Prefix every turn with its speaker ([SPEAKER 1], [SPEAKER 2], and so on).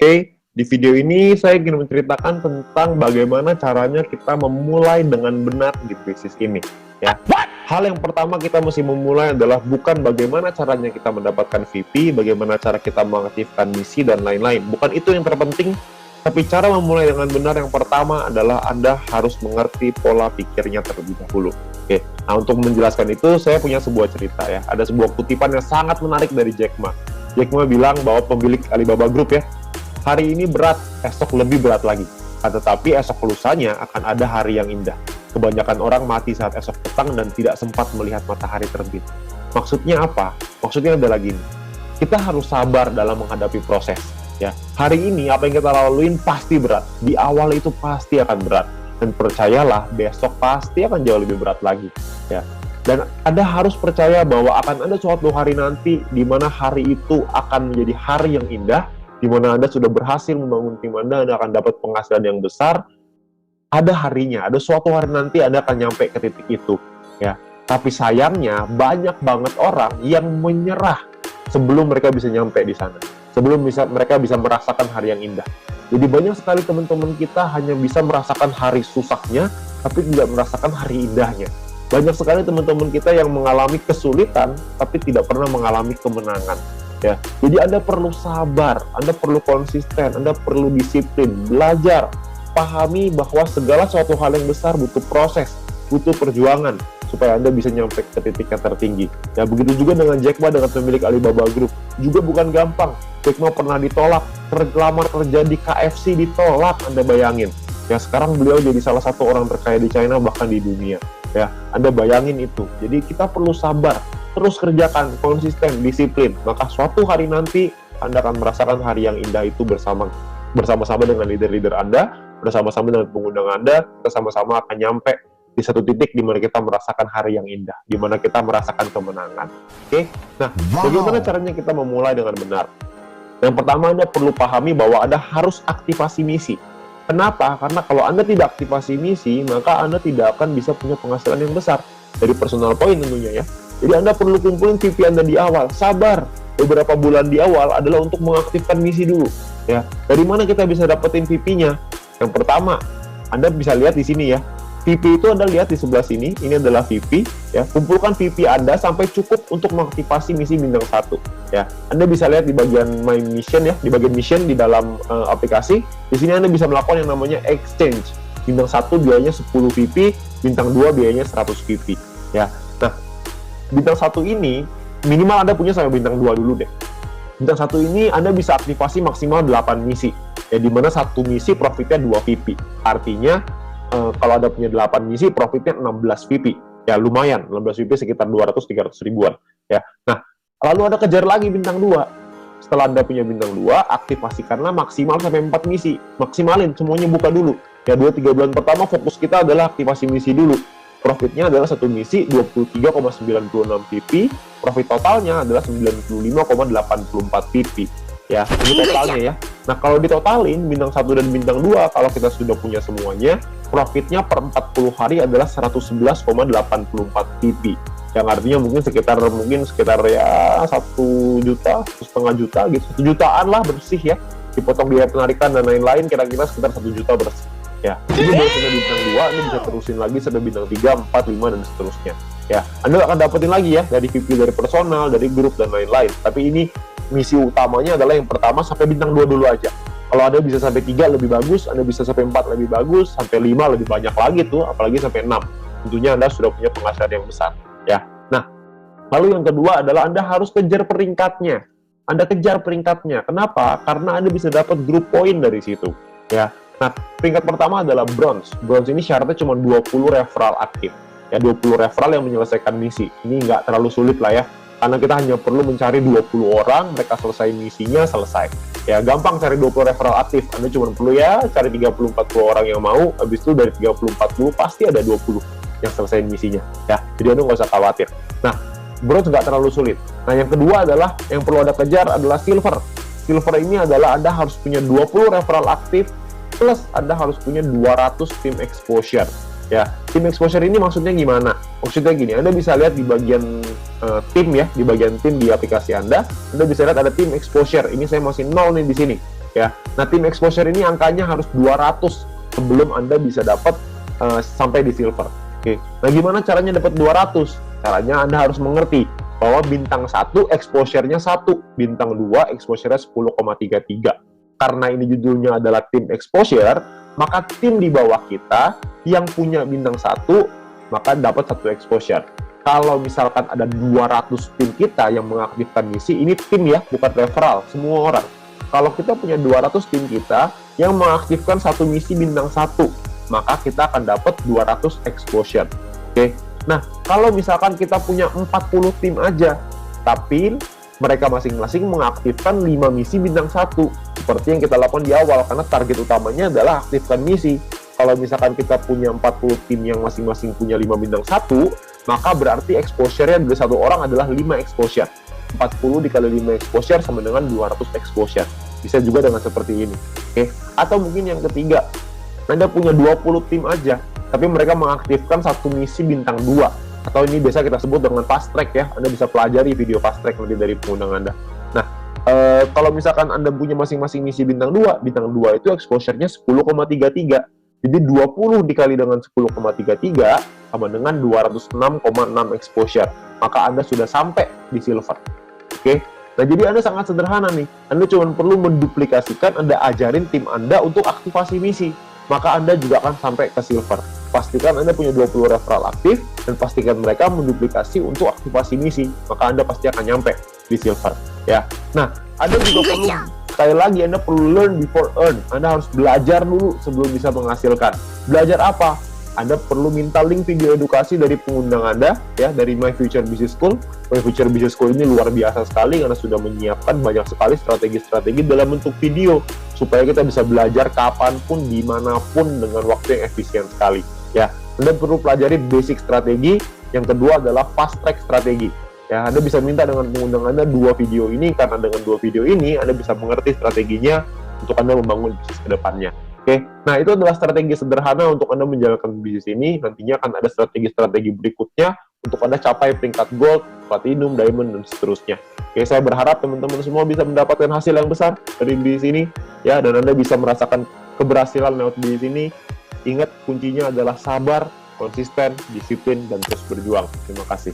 [SPEAKER 1] Oke, di video ini saya ingin menceritakan tentang bagaimana caranya kita memulai dengan benar di bisnis ini. Ya, hal yang pertama kita mesti memulai adalah bukan bagaimana caranya kita mendapatkan VP, bagaimana cara kita mengaktifkan misi dan lain-lain. Bukan itu yang terpenting, tapi cara memulai dengan benar yang pertama adalah Anda harus mengerti pola pikirnya terlebih dahulu. Oke, nah untuk menjelaskan itu saya punya sebuah cerita ya. Ada sebuah kutipan yang sangat menarik dari Jack Ma. Jack Ma bilang bahwa pemilik Alibaba Group ya, hari ini berat, esok lebih berat lagi. Tetapi esok lusanya akan ada hari yang indah. Kebanyakan orang mati saat esok petang dan tidak sempat melihat matahari terbit. Maksudnya apa? Maksudnya adalah gini, kita harus sabar dalam menghadapi proses. Ya, hari ini apa yang kita laluin pasti berat. Di awal itu pasti akan berat. Dan percayalah, besok pasti akan jauh lebih berat lagi. Ya. Dan Anda harus percaya bahwa akan ada suatu hari nanti di mana hari itu akan menjadi hari yang indah, di mana Anda sudah berhasil membangun tim Anda akan dapat penghasilan yang besar. Ada harinya, ada suatu hari nanti Anda akan nyampe ke titik itu, ya. Tapi sayangnya banyak banget orang yang menyerah sebelum mereka bisa nyampe di sana, sebelum mereka bisa merasakan hari yang indah. Jadi banyak sekali teman-teman kita hanya bisa merasakan hari susahnya, tapi tidak merasakan hari indahnya. Banyak sekali teman-teman kita yang mengalami kesulitan, tapi tidak pernah mengalami kemenangan. Ya, jadi Anda perlu sabar, Anda perlu konsisten, Anda perlu disiplin, belajar, pahami bahwa segala suatu hal yang besar butuh proses, butuh perjuangan, supaya Anda bisa nyampe ke titik yang tertinggi. Ya, begitu juga dengan Jack Ma, dengan pemilik Alibaba Group, juga bukan gampang. Jack Ma pernah ditolak, terlamar kerja di KFC ditolak, Anda bayangin. Ya, sekarang beliau jadi salah satu orang terkaya di China, bahkan di dunia. Ya, Anda bayangin itu. Jadi kita perlu sabar, terus kerjakan, konsisten, disiplin. Maka suatu hari nanti Anda akan merasakan hari yang indah itu bersama-sama dengan leader-leader Anda, bersama-sama dengan pengundang Anda, kita sama-sama akan nyampe di satu titik di mana kita merasakan hari yang indah, di mana kita merasakan kemenangan. Oke? Nah, bagaimana caranya kita memulai dengan benar? Yang pertama, Anda perlu pahami bahwa Anda harus aktivasi misi. Kenapa? Karena kalau Anda tidak aktivasi misi, maka Anda tidak akan bisa punya penghasilan yang besar. Dari personal point tentunya ya. Jadi Anda perlu kumpulin VP Anda di awal. Sabar. Beberapa bulan di awal adalah untuk mengaktifkan misi dulu. Ya. Dari mana kita bisa dapetin VP-nya? Yang pertama, Anda bisa lihat di sini ya. VP itu Anda lihat di sebelah sini. Ini adalah VP. Ya. Kumpulkan VP Anda sampai cukup untuk mengaktifasi misi bintang 1. Ya. Anda bisa lihat di bagian My Mission ya, di bagian mission di dalam aplikasi. Di sini Anda bisa melakukan yang namanya exchange. Bintang 1 biayanya 10 VP, bintang 2 biayanya 100 VP. Ya. Nah, bintang 1 ini minimal Anda punya sampai bintang 2 dulu deh. Bintang 1 ini Anda bisa aktifasi maksimal 8 misi. Ya, di mana satu misi profitnya 2 VP. Artinya kalau Anda punya 8 misi profitnya 16 VP. Ya, lumayan. 16 VP sekitar 200-300 ribuan. Ya. Nah, lalu Anda kejar lagi bintang 2. Setelah Anda punya bintang 2, aktifasikanlah maksimal sampai 4 misi. Maksimalin, semuanya buka dulu. Ya, 2-3 bulan pertama fokus kita adalah aktivasi misi dulu. Profitnya adalah satu misi 23,96 VP, profit totalnya adalah 95,84 VP. Ya, ini totalnya ya. Nah, kalau ditotalin bintang 1 dan bintang 2, kalau kita sudah punya semuanya, profitnya per 40 hari adalah 111,84 VP. Yang artinya mungkin sekitar ya 1 juta, 1,5 juta gitu, 1 jutaan lah bersih ya. Dipotong biaya penarikan dan lain-lain, kira-kira sekitar 1 juta bersih. Ya, ini baru sampai bintang 2, ini bisa terusin lagi sampai bintang 3, 4, 5, dan seterusnya. Ya, Anda akan dapetin lagi ya, dari VP, dari personal, dari grup, dan lain-lain. Tapi ini misi utamanya adalah yang pertama sampai bintang 2 dulu aja. Kalau Anda bisa sampai 3 lebih bagus, Anda bisa sampai 4 lebih bagus, sampai 5 lebih banyak lagi tuh, apalagi sampai 6. Tentunya Anda sudah punya penghasilan yang besar. Ya, nah, lalu yang kedua adalah Anda harus kejar peringkatnya. Anda kejar peringkatnya. Kenapa? Karena Anda bisa dapat group point dari situ. Ya. Nah, peringkat pertama adalah bronze. Bronze ini syaratnya cuma 20 referral aktif. Ya, 20 referral yang menyelesaikan misi. Ini nggak terlalu sulit lah ya. Karena kita hanya perlu mencari 20 orang, mereka selesai misinya, selesai. Ya, gampang cari 20 referral aktif. Anda cuma perlu ya cari 30-40 orang yang mau, habis itu dari 30-40 pasti ada 20 yang selesai misinya. Ya, jadi Anda nggak usah khawatir. Nah, bronze nggak terlalu sulit. Nah, yang kedua adalah, yang perlu Anda kejar adalah silver. Silver ini adalah Anda harus punya 20 referral aktif, plus Anda harus punya 200 team exposure. Ya, team exposure ini maksudnya gimana? Maksudnya gini, Anda bisa lihat di bagian tim ya, di bagian tim di aplikasi Anda bisa lihat ada team exposure. Ini saya masih 0 nih di sini. ya. Nah, tim exposure ini angkanya harus 200 sebelum Anda bisa dapat sampai di silver. Oke. Nah, gimana caranya dapat 200? Caranya Anda harus mengerti bahwa bintang 1 exposure-nya 1, bintang 2 exposure-nya 10,33. Karena ini judulnya adalah tim exposure, maka tim di bawah kita yang punya bintang 1 maka dapat 1 exposure. Kalau misalkan ada 200 tim kita yang mengaktifkan misi, ini tim ya, bukan referral, semua orang. Kalau kita punya 200 tim kita yang mengaktifkan satu misi bintang 1, maka kita akan dapat 200 exposure. Oke. Nah, kalau misalkan kita punya 40 tim aja, tapi mereka masing-masing mengaktifkan 5 misi bintang 1, seperti yang kita lakukan di awal, karena target utamanya adalah aktifkan misi. Kalau misalkan kita punya 40 tim yang masing-masing punya 5 bintang 1, maka berarti exposure-nya dari satu orang adalah 5 exposure. 40 dikali 5 exposure sama dengan 200 exposure. Bisa juga dengan seperti ini. Oke. Atau mungkin yang ketiga, Anda punya 20 tim aja, tapi mereka mengaktifkan satu misi bintang 2. Atau ini biasa kita sebut dengan fast track ya. Anda bisa pelajari video fast track nanti dari pengundang Anda. Nah, kalau misalkan Anda punya masing-masing misi bintang 2 itu exposure-nya 10,33. Jadi 20 dikali dengan 10,33 sama dengan 206,6 exposure. Maka Anda sudah sampai di silver. Oke. Nah, jadi Anda sangat sederhana nih. Anda cuma perlu menduplikasikan, Anda ajarin tim Anda untuk aktivasi misi. Maka Anda juga akan sampai ke silver. Pastikan Anda punya 20 referral aktif, dan pastikan mereka menduplikasi untuk aktivasi misi. Maka Anda pasti akan nyampe di silver. Ya. Nah, Anda juga perlu, sekali lagi, Anda perlu learn before earn. Anda harus belajar dulu sebelum bisa menghasilkan. Belajar apa? Anda perlu minta link video edukasi dari pengundang Anda, ya, dari My Future Business School. My Future Business School ini luar biasa sekali karena sudah menyiapkan banyak sekali strategi-strategi dalam bentuk video, supaya kita bisa belajar kapanpun, dimanapun, dengan waktu yang efisien sekali. Ya, Anda perlu pelajari basic strategi. Yang kedua adalah fast track strategi. Ya, Anda bisa minta dengan pengundang Anda 2 video ini, karena dengan 2 video ini Anda bisa mengerti strateginya untuk Anda membangun bisnis ke depannya. Oke, nah itu adalah strategi sederhana untuk Anda menjalankan bisnis ini. Nantinya akan ada strategi-strategi berikutnya untuk Anda capai peringkat gold, platinum, diamond, dan seterusnya. Oke, saya berharap teman-teman semua bisa mendapatkan hasil yang besar dari bisnis ini, ya, dan Anda bisa merasakan keberhasilan lewat bisnis ini. Ingat, kuncinya adalah sabar, konsisten, disiplin, dan terus berjuang. Terima kasih.